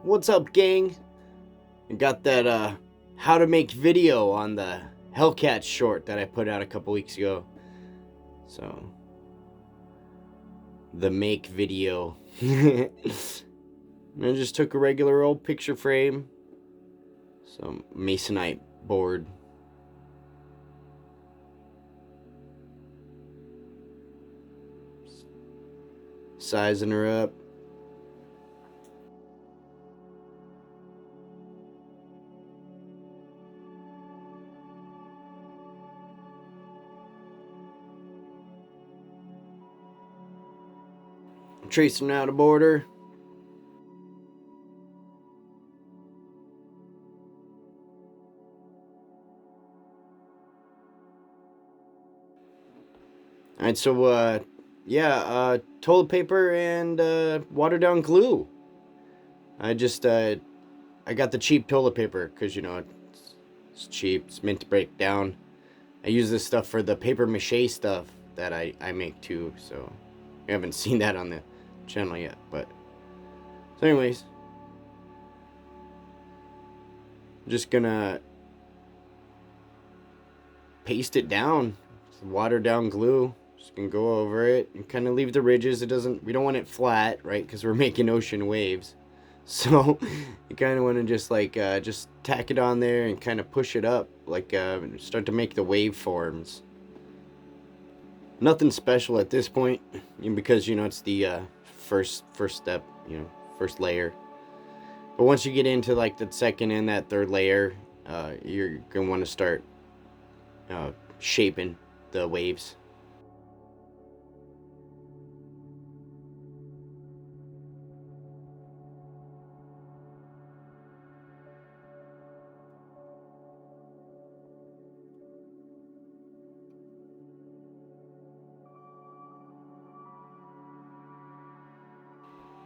What's up, gang? I got that how to make video on the Hellcats short that I put out a couple weeks ago. So the make video. I just took a regular old picture frame, some masonite board, sizing her up. Tracing out a border. Alright, so toilet paper and watered down glue. I got the cheap toilet paper because it's cheap, it's meant to break down. I use this stuff for the paper mache stuff that I make too, so you haven't seen that on the channel yet, but so anyways, I'm just gonna paste it down, watered down glue. Just gonna go over it and kind of leave the ridges. We don't want it flat, right? Because we're making ocean waves. So you kind of want to just tack it on there and kind of push it up, start to make the wave forms. Nothing special at this point, because it's the first step, first layer. But once you get into like the second and that third layer, you're gonna want to start shaping the waves.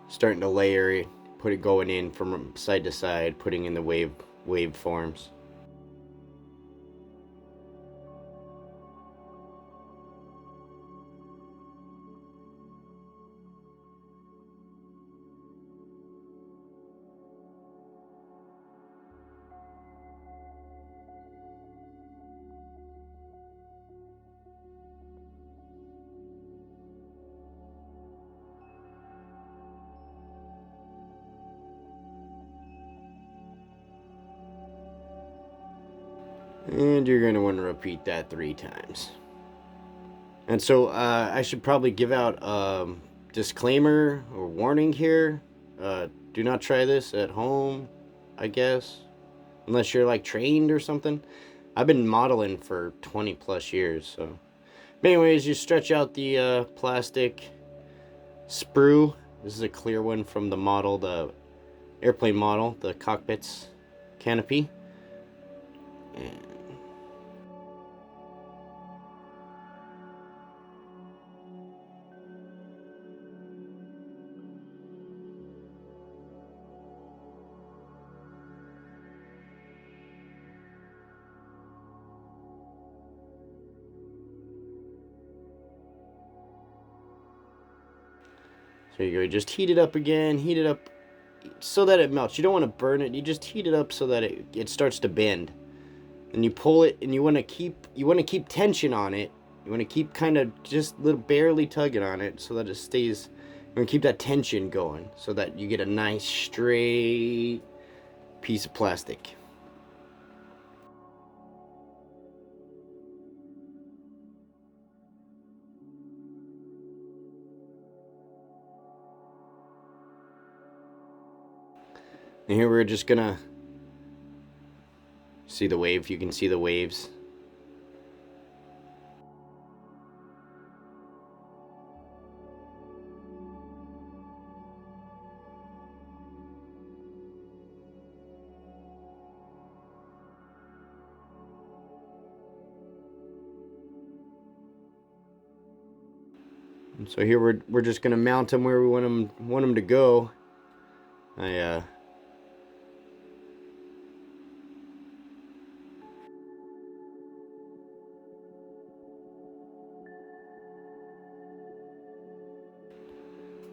Starting to layer it, put it going in from side to side, putting in the wave forms. And you're going to want to repeat that 3 times. And so I should probably give out a disclaimer or warning here. Do not try this at home, I guess. Unless you're like trained or something. I've been modeling for 20 plus years, so. But anyways, you stretch out the plastic sprue. This is a clear one from the model, the airplane model, the cockpit's canopy. And so you go, just heat it up again, heat it up so that it melts. You don't want to burn it, you just heat it up so that it starts to bend. And you pull it, and you want to keep tension on it. You want to keep kind of just barely tugging on it so that it stays. You want to keep that tension going so that you get a nice straight piece of plastic. And here we're just gonna see the wave. You can see the waves. And so here we're just gonna mount them where we want them to go.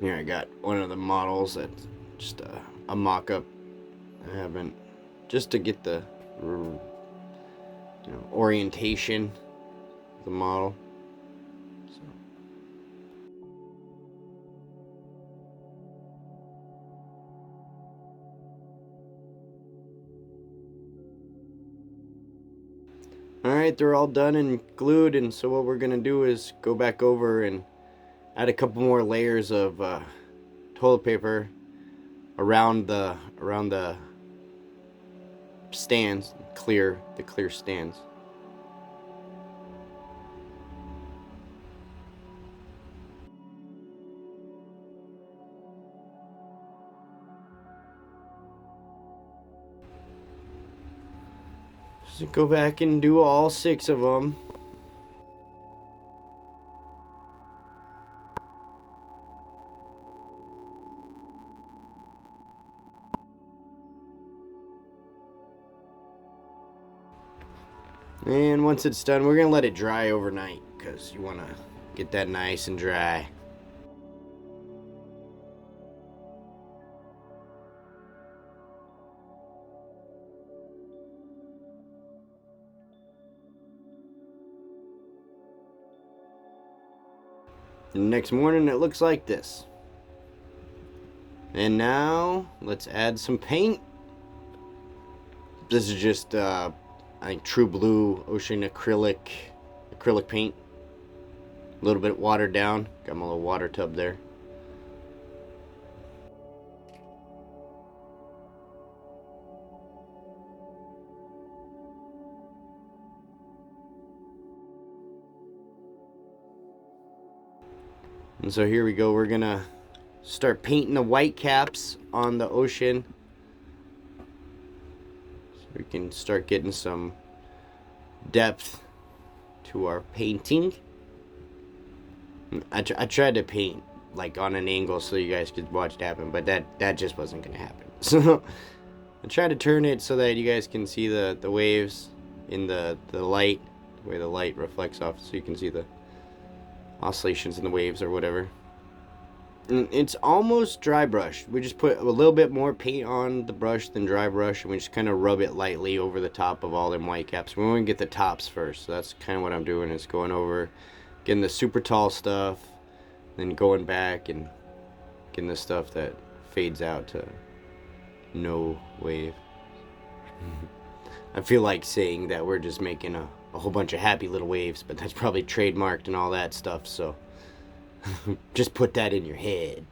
Here I got one of the models that's just a mock-up I haven't, just to get the orientation of the model. So. Alright, they're all done and glued, and so what we're gonna do is go back over and add a couple more layers of toilet paper around the stands, the clear stands. So go back and do all 6 of them. And once it's done, we're gonna let it dry overnight because you want to get that nice and dry. And the next morning it looks like this. And now let's add some paint. This is just I think True Blue Ocean acrylic paint. A little bit watered down. Got my little water tub there. And so here we go. We're gonna start painting the white caps on the ocean. So we can start getting some depth to our painting. I tried to paint like on an angle so you guys could watch it happen, but that just wasn't gonna happen. So I tried to turn it so that you guys can see the waves in the light, the way the light reflects off, so you can see the oscillations in the waves or whatever. And it's almost dry brush. We just put a little bit more paint on the brush than dry brush, and we just kind of rub it lightly over the top of all them white caps. We want to get the tops first, so that's kind of what I'm doing, is going over, getting the super tall stuff, then going back and getting the stuff that fades out to no wave. I feel like saying that we're just making a whole bunch of happy little waves, but that's probably trademarked and all that stuff, so just put that in your head.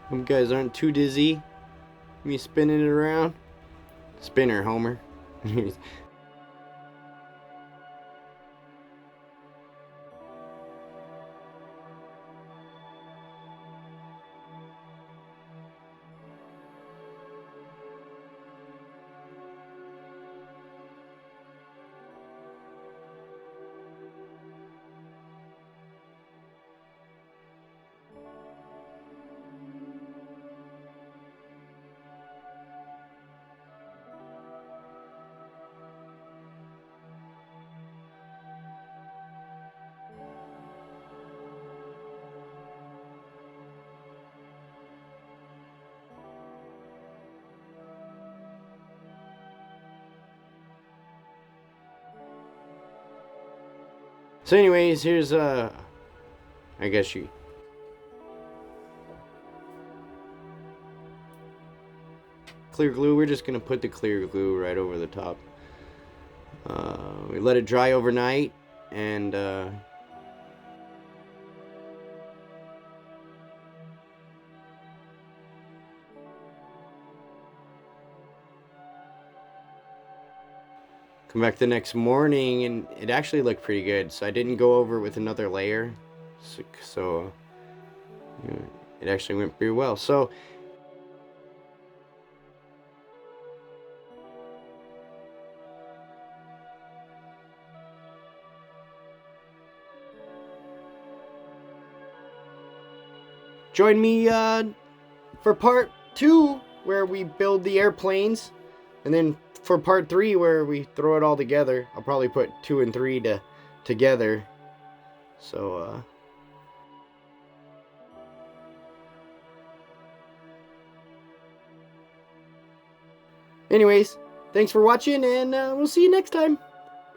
Hope you guys aren't too dizzy. Me spinning it around. Spinner, Homer. So anyways, here's I guess you clear glue. We're just gonna put the clear glue right over the top. We let it dry overnight, and come back the next morning, and it actually looked pretty good. So I didn't go over with another layer, so you know, it actually went pretty well. So join me for part 2 where we build the airplanes, and then for part 3 where we throw it all together. I'll probably put 2 and 3 together. So anyways, thanks for watching, and we'll see you next time.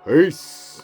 Peace.